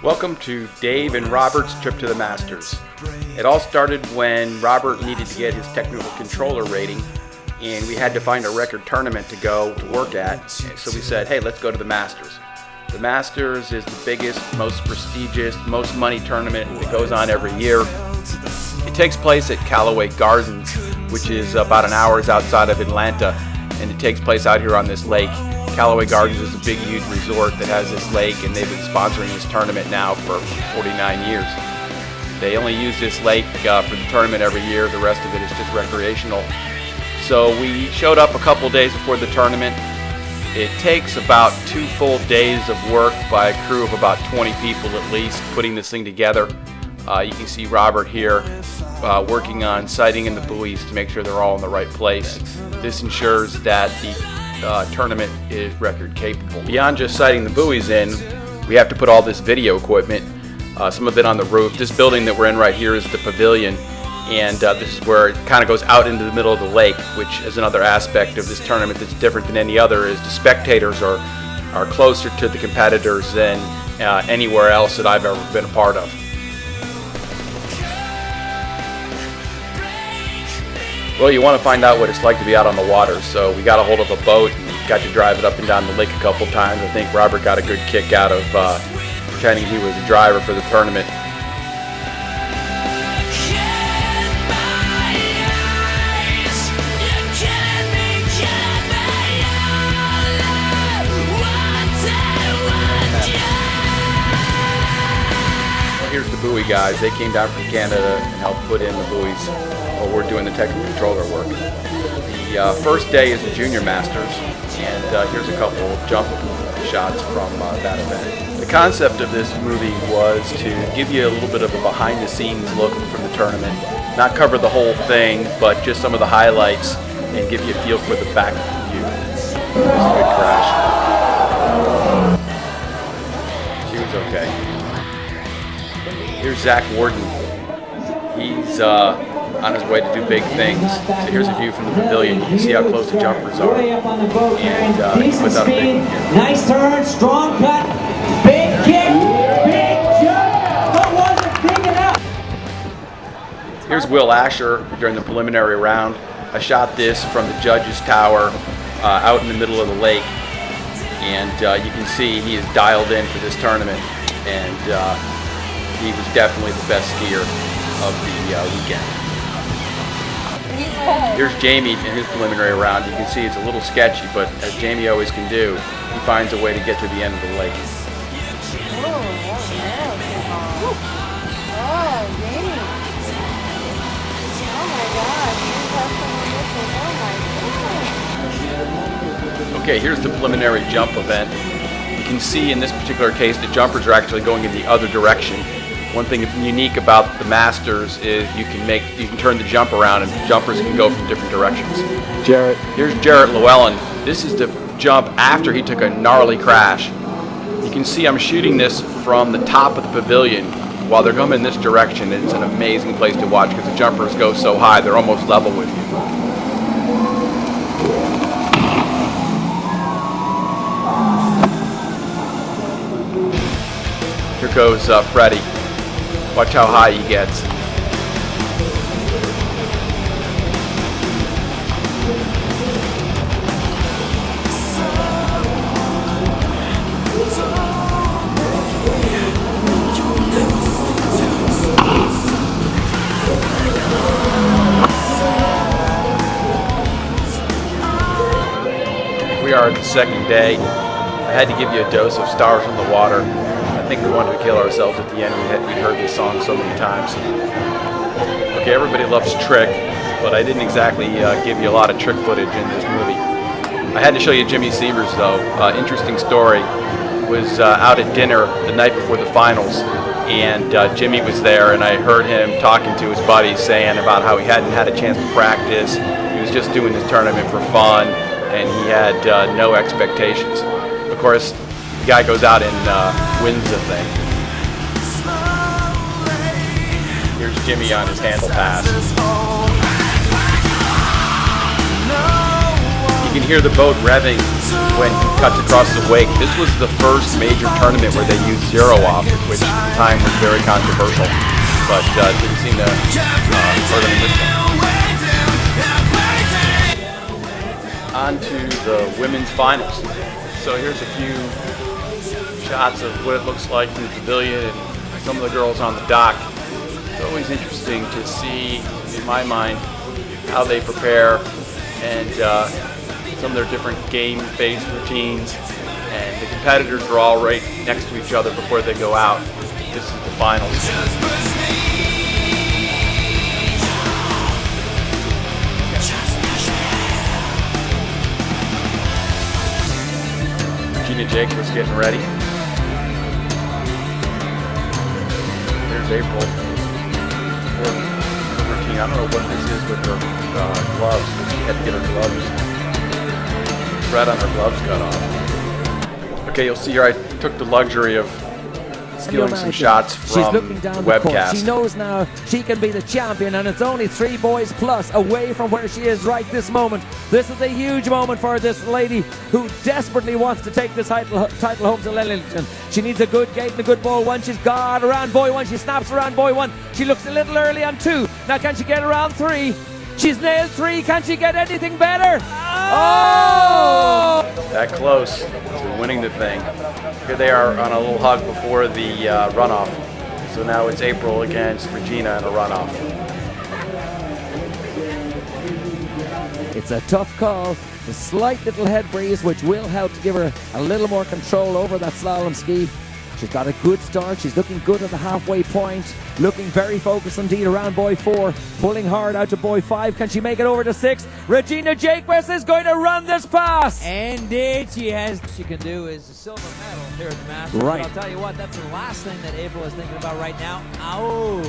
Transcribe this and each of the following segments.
Welcome to Dave and Robert's trip to the Masters. It all started when Robert needed to get his technical controller rating, and we had to find a record tournament to go to work at. So we said, hey, let's go to the Masters. The Masters is the biggest, most prestigious, most money tournament that goes on every year. It takes place at Callaway Gardens, which is about an hour outside of Atlanta, and it takes place out here on this lake. Callaway Gardens is a big, huge resort that has this lake, and they've been sponsoring this tournament now for 49 years. They only use this lake for the tournament every year. The rest of it is just recreational. So we showed up a couple days before the tournament. It takes about 2 full days of work by a crew of about 20 people at least, putting this thing together. You can see Robert here working on sighting in the buoys to make sure they're all in the right place. This ensures that the tournament is record capable. Beyond just sighting the buoys in, we have to put all this video equipment, some of it on the roof. This building that we're in right here is the pavilion, and this is where it kind of goes out into the middle of the lake, which is another aspect of this tournament that's different than any other, is the spectators are closer to the competitors than anywhere else that I've ever been a part of. Well, you want to find out what it's like to be out on the water, so we got a hold of a boat and got to drive it up and down the lake a couple times. I think Robert got a good kick out of pretending he was a driver for the tournament. Well, here's the buoy guys. They came down from Canada and helped put in the buoys while we're doing the technical controller work. The first day is the Junior Masters, and here's a couple of jump shots from that event. The concept of this movie was to give you a little bit of a behind-the-scenes look from the tournament. Not cover the whole thing, but just some of the highlights and give you a feel for the back view. There's a good crash. She was okay. Here's Zach Warden. He's on his way to do big things. So here's a view from the pavilion. You can see how close the jumpers are. And he puts out a big one here. Nice turn, strong cut, big kick, big jump. But wasn't big enough. Here's Will Asher during the preliminary round. I shot this from the judges' tower out in the middle of the lake. And you can see he is dialed in for this tournament. And he was definitely the best skier of the weekend. Here's Jamie in his preliminary round. You can see it's a little sketchy, but as Jamie always can do, he finds a way to get to the end of the lake. Okay, here's the preliminary jump event. You can see in this particular case the jumpers are actually going in the other direction. One thing unique about the Masters is you can turn the jump around and jumpers can go from different directions. Jarrett. Here's Jarrett Llewellyn. This is the jump after he took a gnarly crash. You can see I'm shooting this from the top of the pavilion while they're coming in this direction. It's an amazing place to watch because the jumpers go so high they're almost level with you. Here goes Freddie. Watch how high he gets. We are at the second day. I had to give you a dose of Stars on the Water. I think we wanted to kill ourselves at the end. We'd heard this song so many times. Okay, everybody loves Trick, but I didn't exactly give you a lot of trick footage in this movie. I had to show you Jimmy Sievers though. Interesting story. Was out at dinner the night before the finals, and Jimmy was there, and I heard him talking to his buddies saying about how he hadn't had a chance to practice. He was just doing this tournament for fun, and he had no expectations. Of course, the guy goes out and wins the thing. Here's Jimmy on his handle pass. You can hear the boat revving when he cuts across the wake. This was the first major tournament where they used zero off, which at the time was very controversial, but didn't seem to hurt them in this one. On to the women's finals. So here's a few shots of what it looks like in the pavilion and some of the girls on the dock. It's always interesting to see, in my mind, how they prepare and some of their different game-based routines. And the competitors are all right next to each other before they go out. This is the finals. Regina Jacobs getting ready. There's April. Her routine. I don't know what this is with her gloves, but she had to get her gloves. Thread on her gloves cut off. Okay, you'll see here I took the luxury of stealing some shots from the webcast. She knows now she can be the champion, and it's only 3 boys plus away from where she is right this moment. This is a huge moment for this lady who desperately wants to take this title home to Lillington. She needs a good gate and a good ball one. She's got around boy 1. She snaps around boy 1. She looks a little early on 2. Now can she get around 3? She's nailed 3. Can she get anything better? Oh! That close to winning the thing. Here they are on a little hug before the runoff. So now it's April against Regina in a runoff. It's a tough call. A slight little head breeze, which will help to give her a little more control over that slalom ski. She's got a good start. She's looking good at the halfway point. Looking very focused indeed around boy 4. Pulling hard out to boy 5. Can she make it over to 6? Regina Jacobs is going to run this pass. Indeed she has. What she can do is a silver medal here at the Masters. Right. But I'll tell you what, that's the last thing that April is thinking about right now. Ow!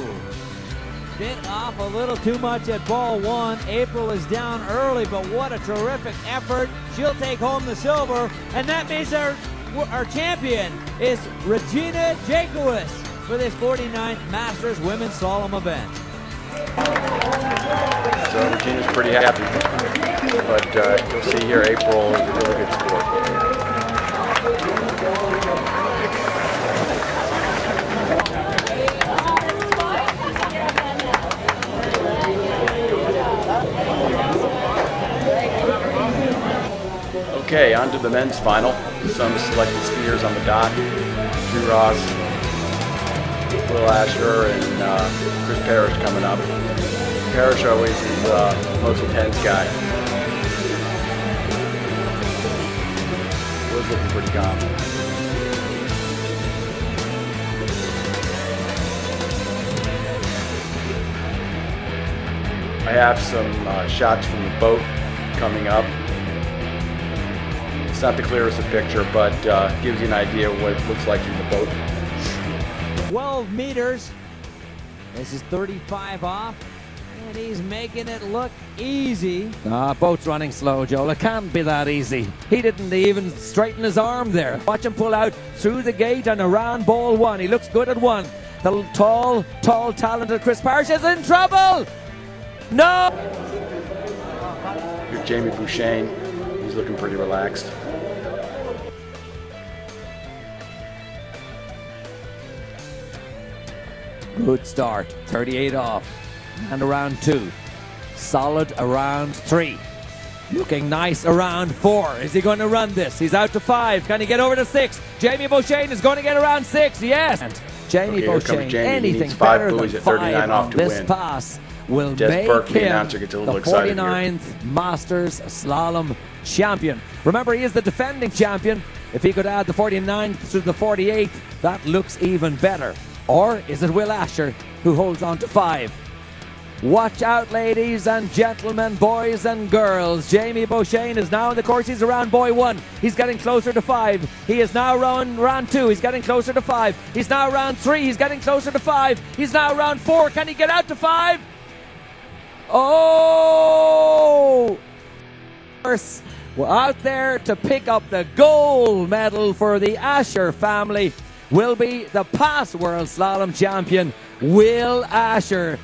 Bit off a little too much at ball 1. April is down early, but what a terrific effort. She'll take home the silver, and that means our champion is Regina Jacobs for this 49th Masters Women's Slalom event. So Regina's pretty happy, but you'll see here April is a really good sport. Okay, on to the men's final. Some selected skiers on the dock. Drew Ross, Will Asher, and Chris Parrish coming up. Parrish always is the most intense guy. Will's looking pretty calm. I have some shots from the boat coming up. It's not the clearest of picture, but gives you an idea what it looks like in the boat. 12 meters. This is 35 off, and he's making it look easy. Boat's running slow, Joel. It can't be that easy. He didn't even straighten his arm there. Watch him pull out through the gate and around ball 1. He looks good at 1. The tall, talented Chris Parrish is in trouble. No! Here's Jamie Bouchain. He's looking pretty relaxed. Good start. 38 off. And around 2. Solid around 3. Looking nice around 4. Is he going to run this? He's out to 5. Can he get over to 6? Jamie Bouchain is going to get around 6. Yes. And Jamie Bouchain, anything better than 5 on this pass will make him the 49th Masters Slalom champion. Remember, he is the defending champion. If he could add the 49th to the 48th, that looks even better. Or is it Will Asher who holds on to 5? Watch out, ladies and gentlemen, boys and girls. Jamie Bouchain is now in the course. He's around boy 1. He's getting closer to 5. He is now around round 2. He's getting closer to 5. He's now around 3. He's getting closer to 5. He's now around 4. Can he get out to 5? Oh! We're out there to pick up the gold medal for the Asher family will be the past World Slalom champion, Will Asher.